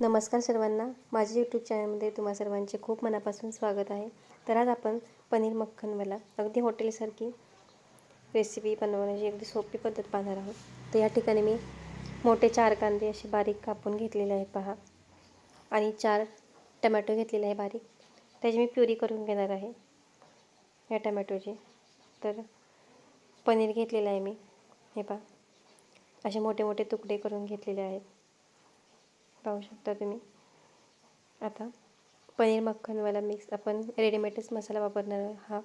नमस्कार सर्वांना, माझ्या यूट्यूब चॅनलमध्ये तुम्हा सर्वांचे खूप मनापासून स्वागत आहे. तर आज आपण पनीर मक्खनवाला अगदी हॉटेलसारखी रेसिपी बनवण्याची अगदी सोपी पद्धत पाहणार आहोत. तर या ठिकाणी मी मोठे 4 कांदे असे बारीक कापून घेतलेले आहेत पहा, आणि 4 टमॅटो घेतलेले आहे बारीक. त्याची मी प्युरी करून घेणार आहे या टमॅटोची. तर पनीर घेतलेलं आहे मी, हे पहा असे मोठे मोठे तुकडे करून घेतलेले आहेत, पाहू शकता तुम्ही. आता पनीर मक्खनवाला मिक्स आपण रेडीमेडच मसाला वापरणार हा.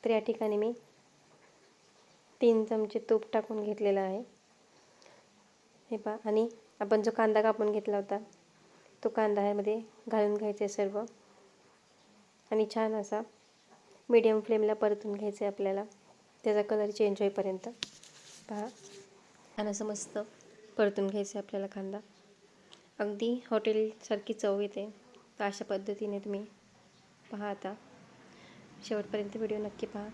तर या ठिकाणी मी 3 चमचे तूप टाकून घेतलेला आहे, हे पहा. आणि आपण जो कांदा कापून घेतला होता तो कांदा ह्यामध्ये घालून घ्यायचा सर्व, आणि छान असा मीडियम फ्लेमला परतून घ्यायचं आहे आपल्याला, त्याचा कलर चेंज होईपर्यंत. पहा छान असं मस्त परतून घ्यायचं आहे आपल्याला कांदा, अगदी हॉटेलसारखी चव येते. तर अशा पद्धतीने तुम्ही पहा, आता शेवटपर्यंत व्हिडिओ नक्की पहा.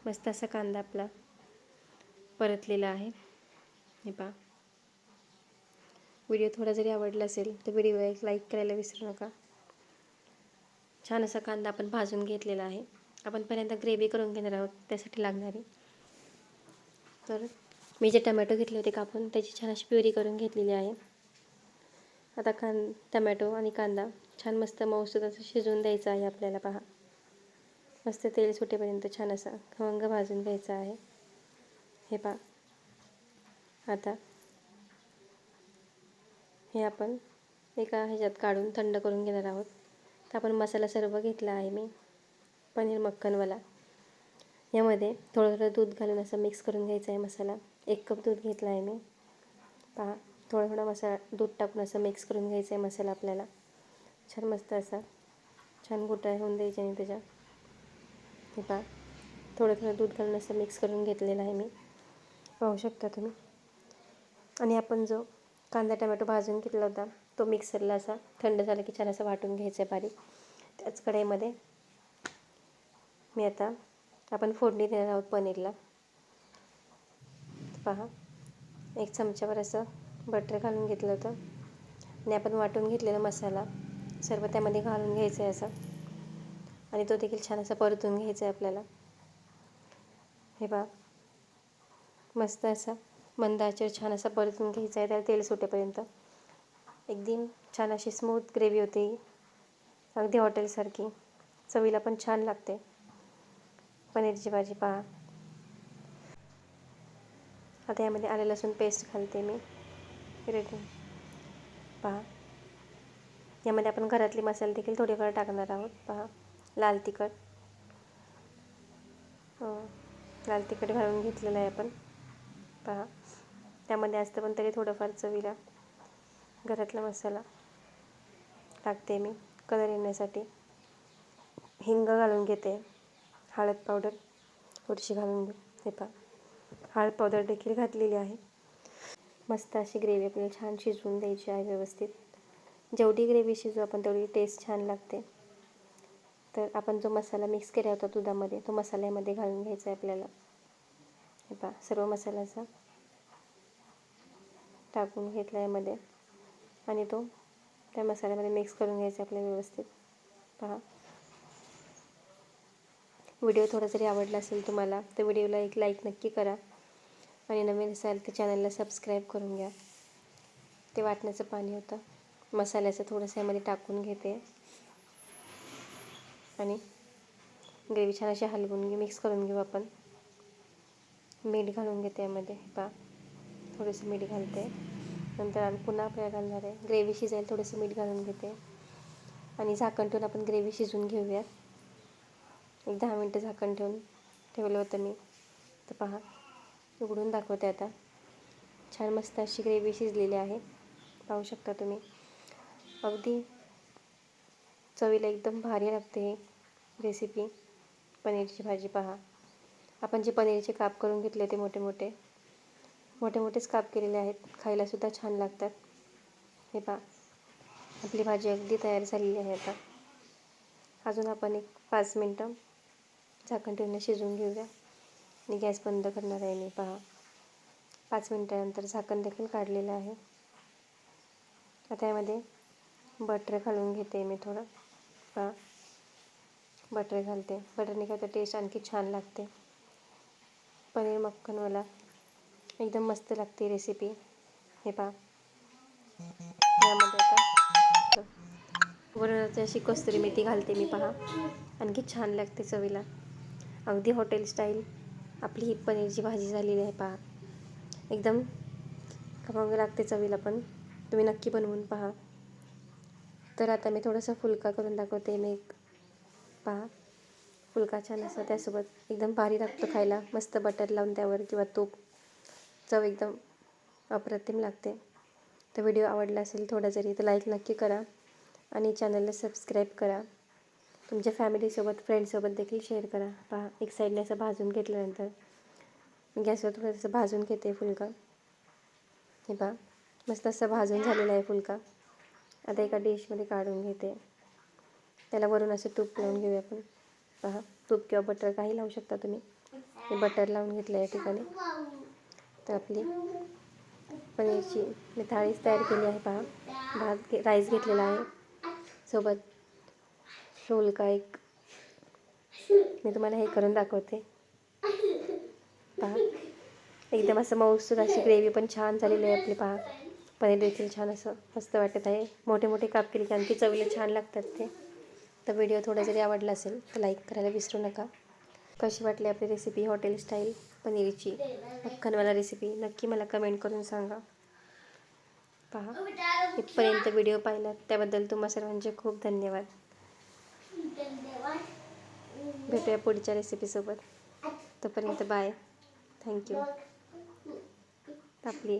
मस्त असा कांदा आपला परतलेला आहे, हे पहा. व्हिडिओ थोडा जरी आवडला असेल तर व्हिडिओला एक लाईक करायला विसरू नका. छान असा कांदा आपण भाजून घेतलेला आहे. आपण पहिल्यांदा ग्रेव्ही करून घेणार आहोत त्यासाठी लागणारी. तर मी जे टमॅटो घेतले होते कापून त्याची छान अशी प्युरी करून घेतलेली आहे. आता टमॅटो आणि कांदा छान मस्त मऊसूद असं शिजवून द्यायचं आहे आपल्याला. पहा मस्त तेल सुटेपर्यंत छान असा खमंग भाजून घ्यायचा आहे, हे पहा. आता हे आपण एका ह्याच्यात काढून थंड करून घेणार आहोत. तर आपण मसाला सर्व घेतला आहे मी पनीर मक्खनवाला. यामध्ये थोडं थोडं दूध घालून असं मिक्स करून घ्यायचं आहे मसाला. 1 कप दूध घेतला आहे मी, पहा. थोडा थोडा मसाला दूध टाकून असं मिक्स करून घ्यायचं आहे मसाला आपल्याला. छान मस्त असा छान घोटाळा होऊन द्यायचे आणि त्याच्या, हे पहा. थोडं थोडं दूध घालून असं मिक्स करून घेतलेलं आहे मी, पाहू शकता तुम्ही. आणि आपण जो कांदा टमॅटो भाजून घेतला होता तो मिक्सरला असा थंड झाला की छान असा वाटून घ्यायचा आहे बारीक. त्याच कढईमध्ये मी आता आपण फोडणी देणार आहोत पनीरला. पहा 1 चमच्यावर असं बटर घालून घेतलं होतं, आणि आपण वाटून घेतलेला मसाला सर्व त्यामध्ये घालून घ्यायचं आहे असं, आणि तो देखील छान असा परतून घ्यायचा आहे आपल्याला, हे पहा. मस्त असा मंद आचेवर छान असा परतून घ्यायचा आहे, त्याला तेल सुटेपर्यंत. एकदम छान अशी स्मूथ ग्रेव्ही होते, अगदी हॉटेलसारखी. चवीला पण छान लागते पनीरची भाजी. पहा आता यामध्ये आलं लसूण पेस्ट घालते मी, रेडी. पहा यामध्ये आपण घरातले मसाले देखील थोडेफार टाकणार आहोत. पहा लाल तिखट घालून घेतलेलं आहे आपण. पहा त्यामध्ये असतं पण तरी थोडंफार चवीला घरातला मसाला टाकते मी कलर येण्यासाठी. हिंग घालून घेते, हळद पावडर थोडीशी घालून घेऊ, हे पहा. हळद पावडर देखील घातलेली आहे. मस्त अशी ग्रेव्ही आपल्याला छान शिजवून द्यायची आहे व्यवस्थित. जेवढी ग्रेव्ही शिजवू आपण तेवढी टेस्ट छान लागते. तर आपण जो मसाला मिक्स केला होता दुधामध्ये तो मसाल्यामध्ये घालून घ्यायचा आहे आपल्याला, हे पहा. सर्व मसाल्याचा टाकून घेतला यामध्ये, आणि तो त्या मसाल्यामध्ये मिक्स करून घ्यायचा आपल्याला व्यवस्थित. पहा व्हिडिओ थोडा जरी आवडला असेल तुम्हाला तर व्हिडिओला एक लाईक नक्की करा, आणि नवीन असाल तर चॅनलला सबस्क्राईब करून घ्या. ते वाटण्याचं पाणी होतं मसाल्याचं थोडंसं यामध्ये टाकून घेते, आणि ग्रेव्ही छान अशी हलवून मिक्स करून घेऊ आपण. मीठ घालून घेते यामध्ये, पहा. थोडंसं मीठ घालते, नंतर आणि पुन्हा आपल्याला घालणार आहे. ग्रेव्ही शिजायला थोडंसं मीठ घालून घेते, आणि झाकण ठेवून आपण ग्रेव्ही शिजवून घेऊया. 10 मिनटं झाकण ठेवलं होतं मी. तर पहा उघडून दाखवते आता. छान मस्त अशी ग्रेव्ही शिजलेली आहे, पाहू शकता तुम्ही. अगदी चवीला एकदम भारी लागते ही रेसिपी पनीरची भाजी. पहा आपण जे पनीरचे काप करून घेतले ते मोठे मोठेच काप केलेले आहेत, खायलासुद्धा छान लागतात, हे पहा. आपली भाजी अगदी तयार झालेली आहे. आता अजून आपण एक 5 मिनटं झाकण ठेवून शिजवून घेऊया, आणि गॅस बंद करणार आहे मी. पहा 5 मिनटानंतर झाकण देखील काढलेलं आहे. आता यामध्ये बटर घालून घेते मी थोडं. पहा, बटर घालते. बटरने काय तर टेस्ट आणखी छान लागते. पनीर मक्खनवाला एकदम मस्त लागते रेसिपी. हे पहा, यामध्ये आता वरून अशी कस्तुरी मेथी घालते मी. पहा, आणखी छान लागते चवीला. अगदी हॉटेल स्टाईल आपली ही पनीरची भाजी झालेली आहे. पहा, एकदम खमंग लागते चवीला, पण तुम्ही नक्की बनवून पहा. तर आता मी थोडासा फुलका करून दाखवते मी एक. पहा, फुलका छान असा त्यासोबत एकदम भारी लागतो खायला. मस्त बटर लावून त्यावर किंवा तूप, चव एकदम अप्रतिम लागते. तर व्हिडिओ आवडला असेल थोडा जरी तर लाईक नक्की करा आणि चॅनलला सबस्क्राईब करा. तुमच्या फॅमिलीसोबत फ्रेंड्ससोबत देखील शेअर करा. पहा, एक साईडने असं भाजून घेतल्यानंतर गॅसवर थोडंसं भाजून घेते फुलका. हे पहा, मस्त असं भाजून झालेला आहे फुलका. आता एका डिशमध्ये काढून घेते. त्याला वरून असं तूप लावून घेऊया आपण. पहा, तूप किंवा बटर काही लावू शकता तुम्ही. मी बटर लावून घेतलं या ठिकाणी. तर आपली पनीरची मी थाळीच तयार केली आहे. पहा, राईस घेतलेला आहे, सोबत फुलका एक मी तुम्हाला हे करून दाखवते. पहा, एकदम असं मऊसूर अशी ग्रेव्ही पण छान झालेली आहे आपली. पहा, पनीर देखील छान असं मस्त वाटत आहे. मोठे मोठे काप केले की आणखी चवीला छान लागतात ते. तर व्हिडिओ थोडा जरी आवडला असेल तर लाईक करायला विसरू नका. कशी वाटली आपली रेसिपी हॉटेल स्टाईल पनीरची मक्खनवाला रेसिपी नक्की मला कमेंट करून सांगा. पहा, इथपर्यंत व्हिडिओ पाहिलात त्याबद्दल तुम्हा सर्वांचे खूप धन्यवाद. भेटूया पुढच्या रेसिपीसोबत. तोपर्यंत बाय. थँक्यू. आपली